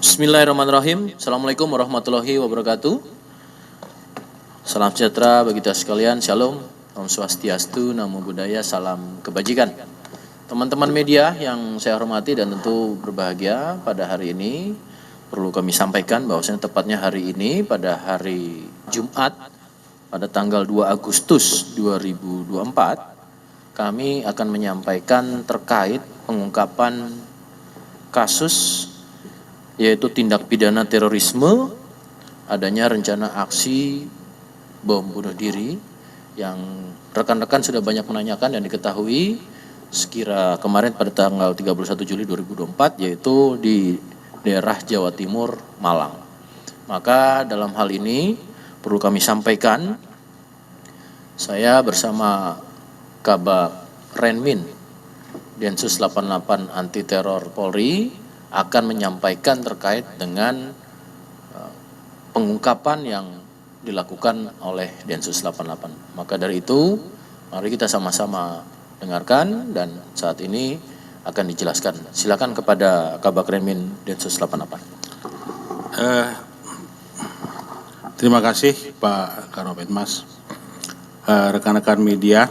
Bismillahirrahmanirrahim. Assalamualaikum warahmatullahi wabarakatuh. Salam sejahtera bagi kita sekalian. Shalom. Om Swastiastu, Namo Buddhaya, salam kebajikan. Teman-teman media yang saya hormati dan tentu berbahagia, pada hari ini perlu kami sampaikan bahwasanya tepatnya hari ini pada hari Jumat pada tanggal 2 Agustus 2024 kami akan menyampaikan terkait pengungkapan kasus yaitu tindak pidana terorisme, adanya rencana aksi bom bunuh diri yang rekan-rekan sudah banyak menanyakan dan diketahui sekira kemarin pada tanggal 31 Juli 2024 yaitu di daerah Jawa Timur, Malang. Maka dalam hal ini perlu kami sampaikan, saya bersama Kabak Renmin Densus 88 Anti Teror Polri akan menyampaikan terkait dengan pengungkapan yang dilakukan oleh Densus 88. Maka dari itu, mari kita sama-sama dengarkan dan saat ini akan dijelaskan. Silakan kepada Kabak Renmin Densus 88. Terima kasih Pak Karopenmas. Rekan-rekan media,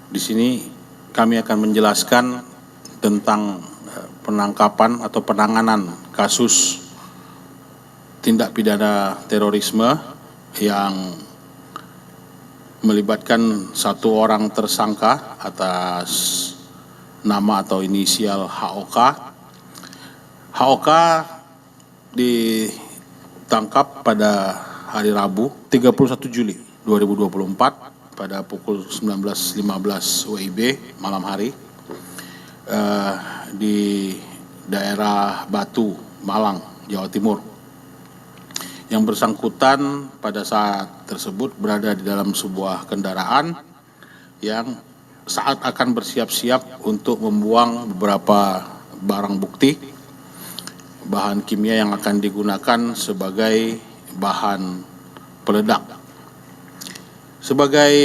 di sini kami akan menjelaskan tentang penangkapan atau penanganan kasus tindak pidana terorisme yang melibatkan satu orang tersangka atas nama atau inisial HOK. HOK ditangkap pada hari Rabu 31 Juli 2024 pada pukul 19.15 WIB malam hari di daerah Batu, Malang, Jawa Timur. Yang bersangkutan pada saat tersebut berada di dalam sebuah kendaraan yang saat akan bersiap-siap untuk membuang beberapa barang bukti, bahan kimia yang akan digunakan sebagai bahan peledak. Sebagai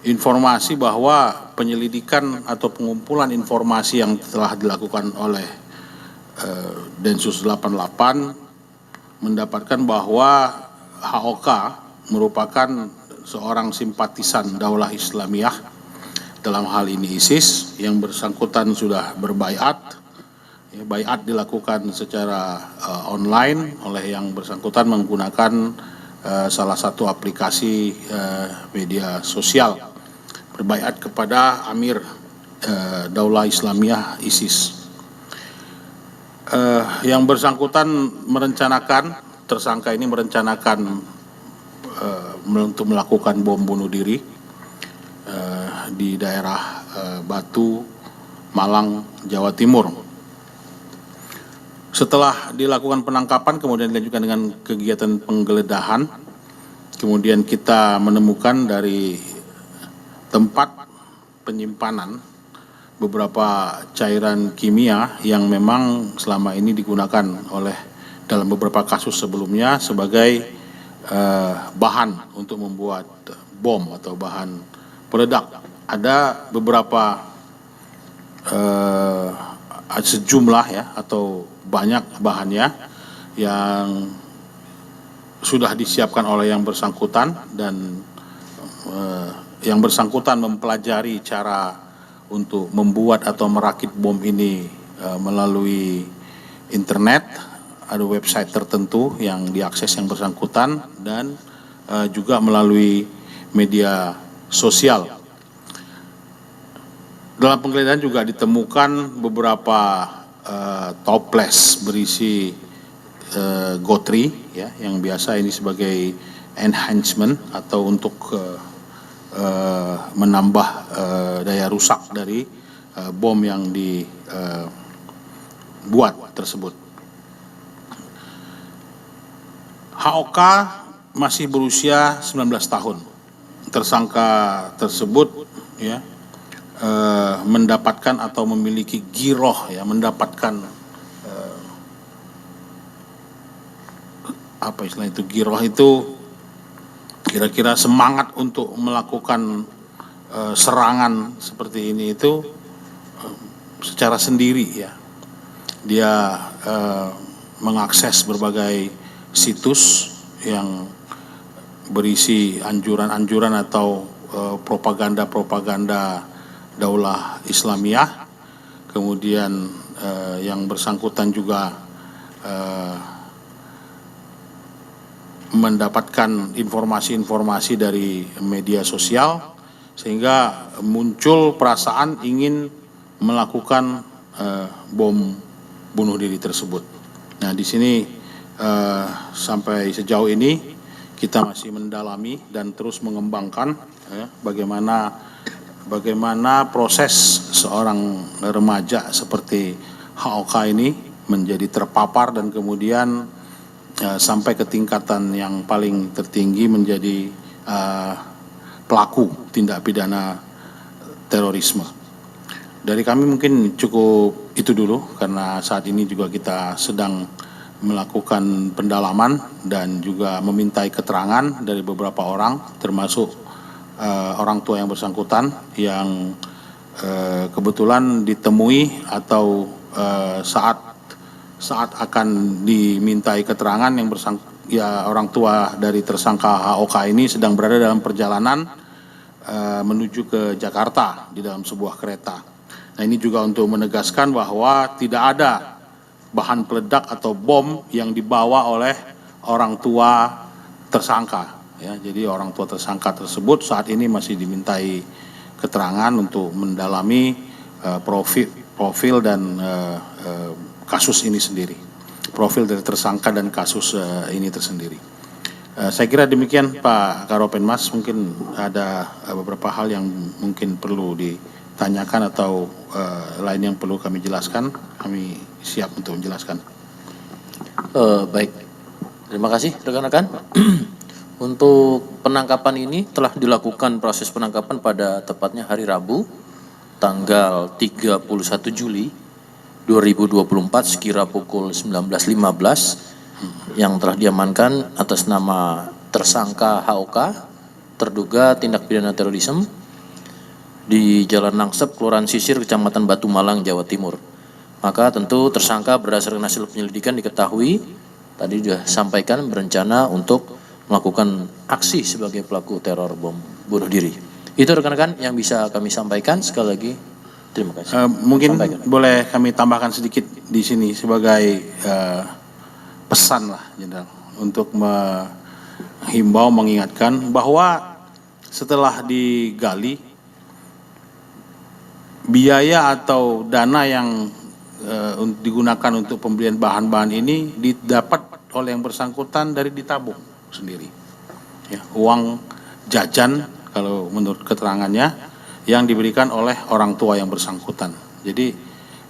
informasi bahwa penyelidikan atau pengumpulan informasi yang telah dilakukan oleh Densus 88 mendapatkan bahwa HOK merupakan seorang simpatisan Daulah Islamiyah, dalam hal ini ISIS, yang bersangkutan sudah berbaiat. Baiat dilakukan secara online oleh yang bersangkutan menggunakan salah satu aplikasi media sosial, berbaiat kepada Amir Daulah Islamiyah ISIS. Yang bersangkutan merencanakan, tersangka ini merencanakan untuk melakukan bom bunuh diri di daerah Batu, Malang, Jawa Timur. Setelah dilakukan penangkapan, kemudian dilanjutkan dengan kegiatan penggeledahan, kemudian kita menemukan dari tempat penyimpanan beberapa cairan kimia yang memang selama ini digunakan oleh dalam beberapa kasus sebelumnya sebagai bahan untuk membuat bom atau bahan peledak. Ada beberapa sejumlah ya atau banyak bahannya yang sudah disiapkan oleh yang bersangkutan dan yang bersangkutan mempelajari cara untuk membuat atau merakit bom ini melalui internet. Ada website tertentu yang diakses yang bersangkutan dan juga melalui media sosial. Dalam penggeledahan juga ditemukan beberapa toples berisi gotri ya, yang biasa ini sebagai enhancement atau untuk menambah daya rusak dari bom yang dibuat tersebut. HOK masih berusia 19 tahun. Tersangka tersebut ya mendapatkan atau memiliki giroh ya, mendapatkan apa istilah itu, giroh itu kira-kira semangat untuk melakukan serangan seperti ini itu secara sendiri ya. Dia mengakses berbagai situs yang berisi anjuran-anjuran atau propaganda-propaganda Daulah Islamiyah. Kemudian yang bersangkutan juga mendapatkan informasi-informasi dari media sosial, sehingga muncul perasaan ingin melakukan bom bunuh diri tersebut. Nah, di sini sampai sejauh ini kita masih mendalami dan terus mengembangkan bagaimana proses seorang remaja seperti HOK ini menjadi terpapar dan kemudian sampai ke tingkatan yang paling tertinggi menjadi pelaku tindak pidana terorisme. Dari kami mungkin cukup itu dulu, karena saat ini juga kita sedang melakukan pendalaman dan juga memintai keterangan dari beberapa orang, termasuk orang tua yang bersangkutan yang kebetulan ditemui atau saat akan dimintai keterangan yang orang tua dari tersangka HOK ini sedang berada dalam perjalanan menuju ke Jakarta di dalam sebuah kereta. Nah, ini juga untuk menegaskan bahwa tidak ada bahan peledak atau bom yang dibawa oleh orang tua tersangka. Ya, jadi orang tua tersangka tersebut saat ini masih dimintai keterangan untuk mendalami profil dan kasus ini sendiri. Profil dari tersangka dan kasus ini tersendiri. Saya kira demikian Pak Karopenmas, mungkin ada beberapa hal yang mungkin perlu ditanyakan atau lain yang perlu kami jelaskan. Kami siap untuk menjelaskan. Baik, terima kasih rekan-rekan. Untuk penangkapan ini telah dilakukan proses penangkapan pada tepatnya hari Rabu, tanggal 31 Juli 2024 sekira pukul 19.15 yang telah diamankan atas nama tersangka HOK, terduga tindak pidana terorisme di Jalan Nangsep, Kelurahan Sisir, Kecamatan Batu Malang, Jawa Timur. Maka tentu tersangka berdasarkan hasil penyelidikan diketahui, tadi sudah sampaikan berencana untuk melakukan aksi sebagai pelaku teror bom bunuh diri. Itu rekan-rekan yang bisa kami sampaikan. Sekali lagi terima kasih. Mungkin boleh kami tambahkan sedikit di sini sebagai pesan lah, Jenderal, untuk menghimbau, mengingatkan bahwa setelah digali biaya atau dana yang digunakan untuk pembelian bahan-bahan ini didapat oleh yang bersangkutan dari ditabung sendiri. Ya, uang jajan kalau menurut keterangannya yang diberikan oleh orang tua yang bersangkutan. Jadi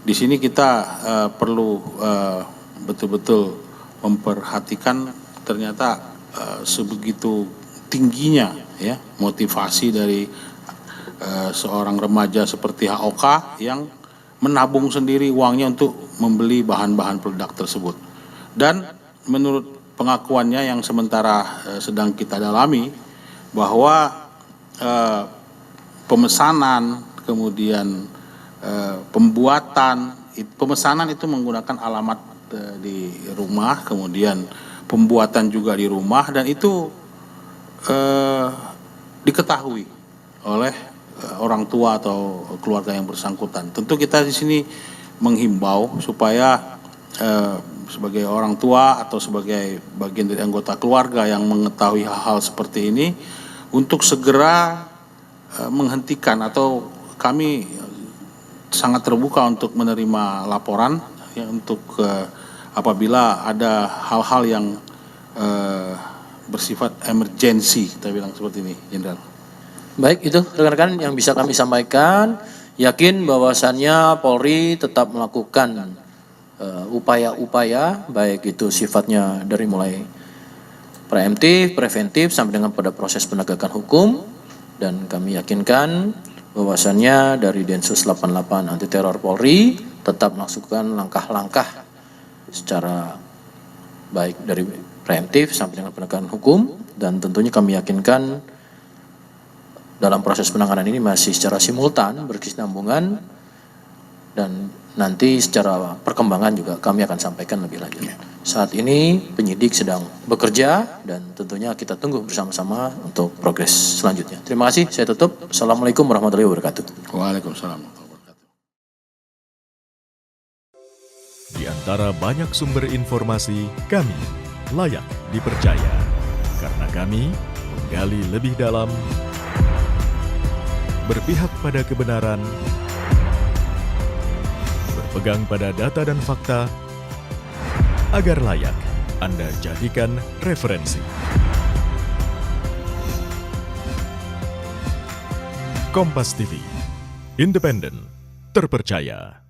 di sini kita perlu betul-betul memperhatikan ternyata sebegitu tingginya ya motivasi dari seorang remaja seperti HOK yang menabung sendiri uangnya untuk membeli bahan-bahan peledak tersebut. Dan menurut pengakuannya yang sementara sedang kita dalami bahwa pemesanan, kemudian pemesanan itu menggunakan alamat di rumah, kemudian pembuatan juga di rumah, dan itu diketahui oleh orang tua atau keluarga yang bersangkutan. Tentu kita di sini menghimbau supaya sebagai orang tua atau sebagai bagian dari anggota keluarga yang mengetahui hal-hal seperti ini untuk segera menghentikan, atau kami sangat terbuka untuk menerima laporan ya, untuk apabila ada hal-hal yang bersifat emergensi, kita bilang seperti ini, Jenderal. Baik, itu rekan-rekan yang bisa kami sampaikan. Yakin bahwasannya Polri tetap melakukan upaya-upaya, baik itu sifatnya dari mulai preemptif, preventif, sampai dengan pada proses penegakan hukum. Dan kami yakinkan bahwasannya dari Densus 88 Anti Teror Polri tetap melakukan langkah-langkah secara baik dari preemptif sampai dengan penegakan hukum. Dan tentunya kami yakinkan dalam proses penanganan ini masih secara simultan berkesinambungan dan nanti secara perkembangan juga kami akan sampaikan lebih lanjut. Saat ini penyidik sedang bekerja dan tentunya kita tunggu bersama-sama untuk progres selanjutnya. Terima kasih, saya tutup. Assalamualaikum warahmatullahi wabarakatuh. Waalaikumsalam warahmatullahi wabarakatuh. Di antara banyak sumber informasi, kami layak dipercaya. Karena kami menggali lebih dalam, berpihak pada kebenaran, berpegang pada data dan fakta, agar layak Anda jadikan referensi. Kompas TV, independen, terpercaya.